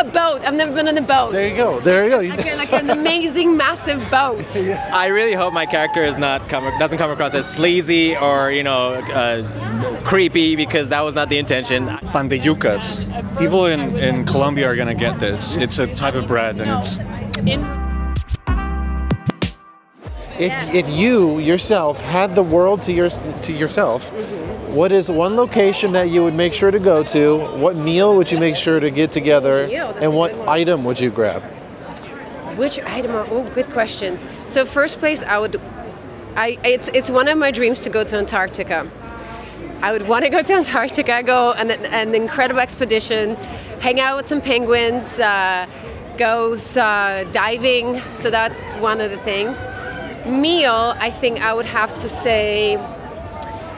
boat. I've never been on a boat. There you go. There you go. Like an amazing, massive boat. I really hope my character doesn't come across as sleazy or creepy, because that was not the intention. Pandeyucas. People in Colombia are gonna get this. It's a type of bread, and it's. If you yourself had the world to yourself, what is one location that you would make sure to go to? What meal would you make sure to get together? And what item would you grab? Which item? Oh, good questions. So first place, it's one of my dreams to go to Antarctica. I would want to go to Antarctica, go on an incredible expedition, hang out with some penguins, go diving. So that's one of the things. Meal, I think I would have to say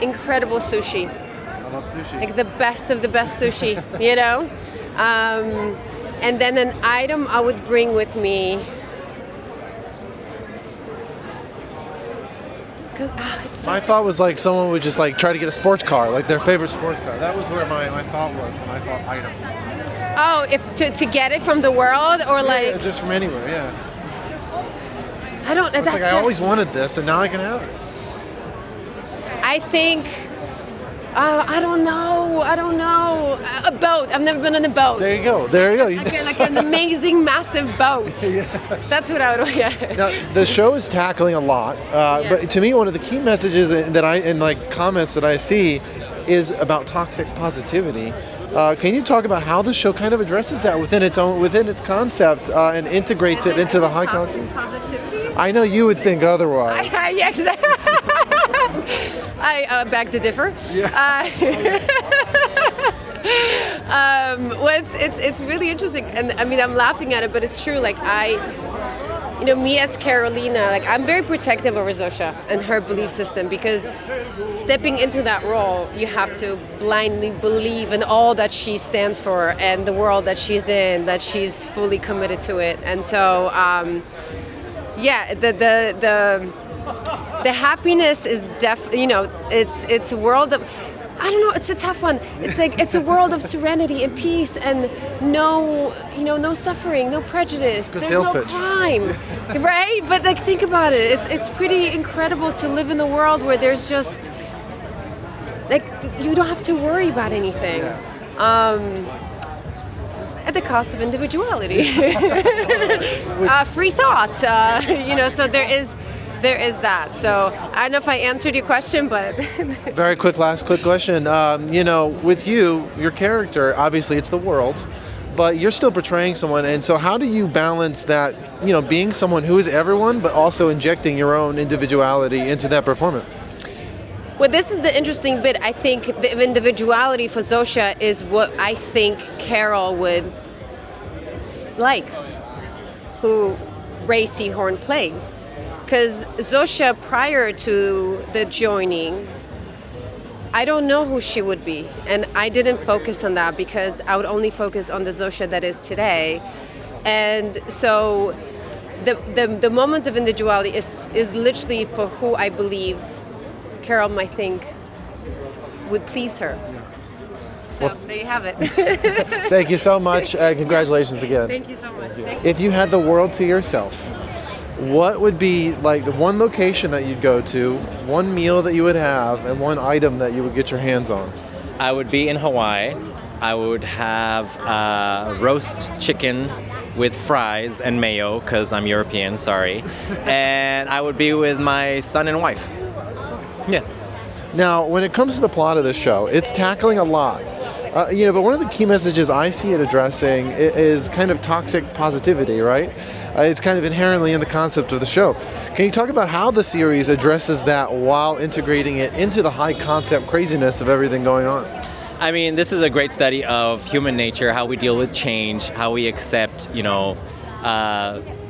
incredible sushi. I love sushi. Like the best of the best sushi, you know? And then an item I would bring with me. My thought was like someone would just like try to get a sports car, like their favorite sports car. That was where my thought was when I thought item. Oh, if to get it from the world or like... Yeah, just from anywhere, yeah. I don't... It's like I always wanted this and now I can have it. I think... I don't know. A boat. I've never been on a boat. There you go. Like an amazing, massive boat. Yeah. That's what I would. Yeah. Now, the show is tackling a lot, but to me, one of the key messages that comments that I see is about toxic positivity. Can you talk about how the show kind of addresses that within its concept and integrates it into the high concept? Positivity? I know you would think otherwise. Yeah, exactly. I beg to differ. Yeah. Well, it's really interesting, and I mean I'm laughing at it, but it's true. Like me as Karolina, like I'm very protective over Zosia and her belief system, because stepping into that role, you have to blindly believe in all that she stands for and the world that she's in, that she's fully committed to it, and so the happiness is it's a world of, I don't know, it's a tough one. It's like it's a world of serenity and peace and no suffering, no prejudice. There's no crime, right? But like think about it. It's pretty incredible to live in a world where there's just like you don't have to worry about anything. At the cost of individuality. Free thought, so there is that. So I don't know if I answered your question, but... Very quick question. With your character, obviously it's the world, but you're still portraying someone. And so how do you balance that, being someone who is everyone, but also injecting your own individuality into that performance? Well, this is the interesting bit. I think the individuality for Zosia is what I think Carol would like, who Ray Seahorn plays. Because Zosia, prior to the joining, I don't know who she would be. And I didn't focus on that because I would only focus on the Zosia that is today. And so the moments of individuality is literally for who I believe Carol might think would please her. So there you have it. Thank you so much. Congratulations again. Thank you so much. If you had the world to yourself, what would be like the one location that you'd go to, one meal that you would have, and one item that you would get your hands on? I would be in Hawaii. I would have roast chicken with fries and mayo, because I'm European, sorry. And I would be with my son and wife. Yeah. Now, when it comes to the plot of this show, it's tackling a lot. But one of the key messages I see it addressing is kind of toxic positivity, right? It's kind of inherently in the concept of the show. Can you talk about how the series addresses that while integrating it into the high concept craziness of everything going on? I mean, this is a great study of human nature, how we deal with change, how we accept,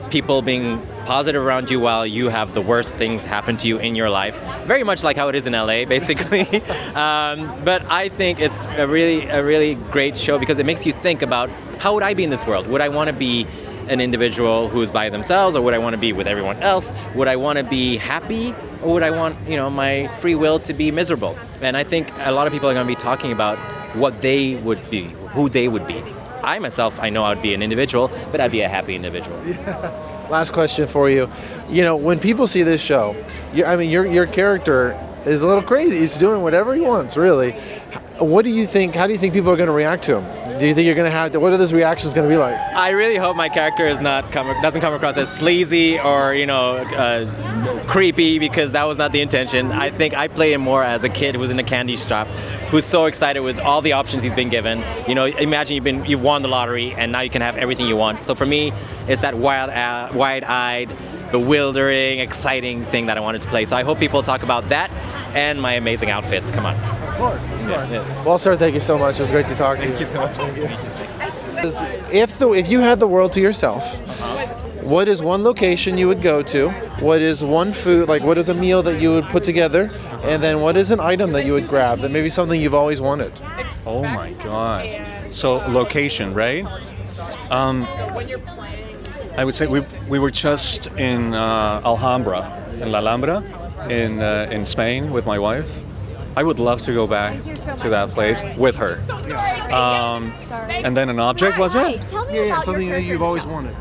people being positive around you while you have the worst things happen to you in your life. Very much like how it is in LA, basically. But I think it's a really great show because it makes you think about, how would I be in this world? Would I want to be an individual who's by themselves, or would I want to be with everyone else? Would I want to be happy, or would I want, my free will to be miserable? And I think a lot of people are going to be talking about what they would be, who they would be. I myself, I know I would be an individual, but I'd be a happy individual. Last question for you. When people see this show, your character is a little crazy. He's doing whatever he wants, really. What do you think? How do you think people are going to react to him? Do you think you're going to have? What are those reactions going to be like? I really hope my character doesn't come across as sleazy or creepy, because that was not the intention. I think I play him more as a kid who's in a candy shop, who's so excited with all the options he's been given. Imagine you've won the lottery and now you can have everything you want. So for me, it's that wide-eyed, bewildering, exciting thing that I wanted to play. So I hope people talk about that and my amazing outfits. Come on. Of course. Yeah. Well, sir, thank you so much. It was great to talk to you. Thank you so much. Nice to meet you. If you had the world to yourself, what is one location you would go to? What is one food, what is a meal that you would put together? And then what is an item that you would grab that maybe something you've always wanted? Oh my God. So location, right? I would say we were just in Alhambra, in La Alhambra, in Spain with my wife. I would love to go back to that place with her. And then an object, was it? Yeah, something that you've always wanted.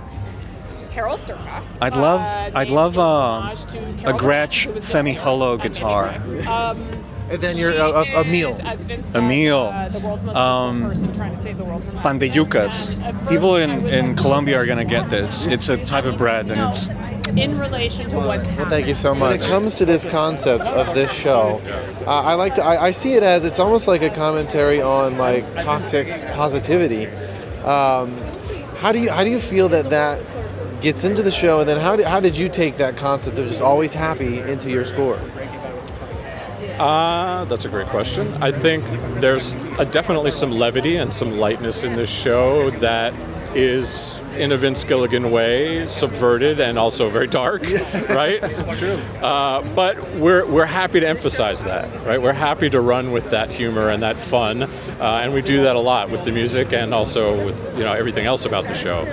I'd love a Gretsch semi-hollow guitar. And then a meal. A meal. Pan de yucas. People in Colombia are gonna get this. It's a type of bread, and it's in relation to what's happening. Well, thank you so much. When it comes to this concept of this show, I see it as it's almost like a commentary on toxic positivity. How do you feel that gets into the show, and then how did you take that concept of just always happy into your score? That's a great question. I think there's definitely some levity and some lightness in this show that is, in a Vince Gilligan way, subverted and also very dark, right? That's true. But we're happy to emphasize that, right? We're happy to run with that humor and that fun, and we do that a lot with the music and also with everything else about the show.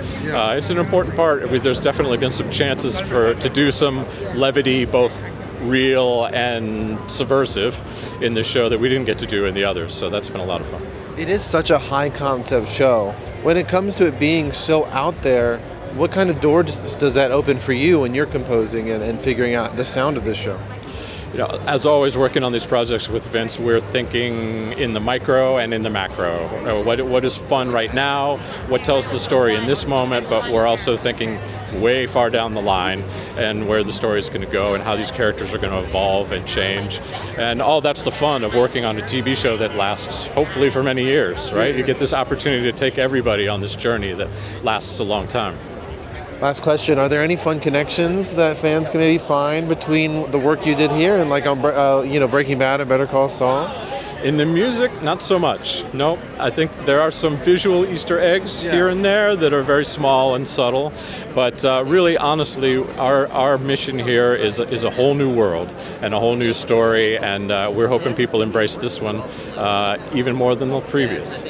It's an important part. There's definitely been some chances to do some levity, both real and subversive, in this show that we didn't get to do in the others. So that's been a lot of fun. It is such a high concept show. When it comes to it being so out there, what kind of door does that open for you when you're composing and figuring out the sound of this show? As always, working on these projects with Vince, we're thinking in the micro and in the macro. What is fun right now? What tells the story in this moment? But we're also thinking way far down the line and where the story is going to go and how these characters are going to evolve and change. And all that's the fun of working on a TV show that lasts hopefully for many years, right? You get this opportunity to take everybody on this journey that lasts a long time. Last question, are there any fun connections that fans can maybe find between the work you did here and on Breaking Bad and Better Call Saul? In the music, not so much. No, I think there are some visual Easter eggs here and there that are very small and subtle. But really, honestly, our mission here is a whole new world and a whole new story. And we're hoping people embrace this one even more than the previous.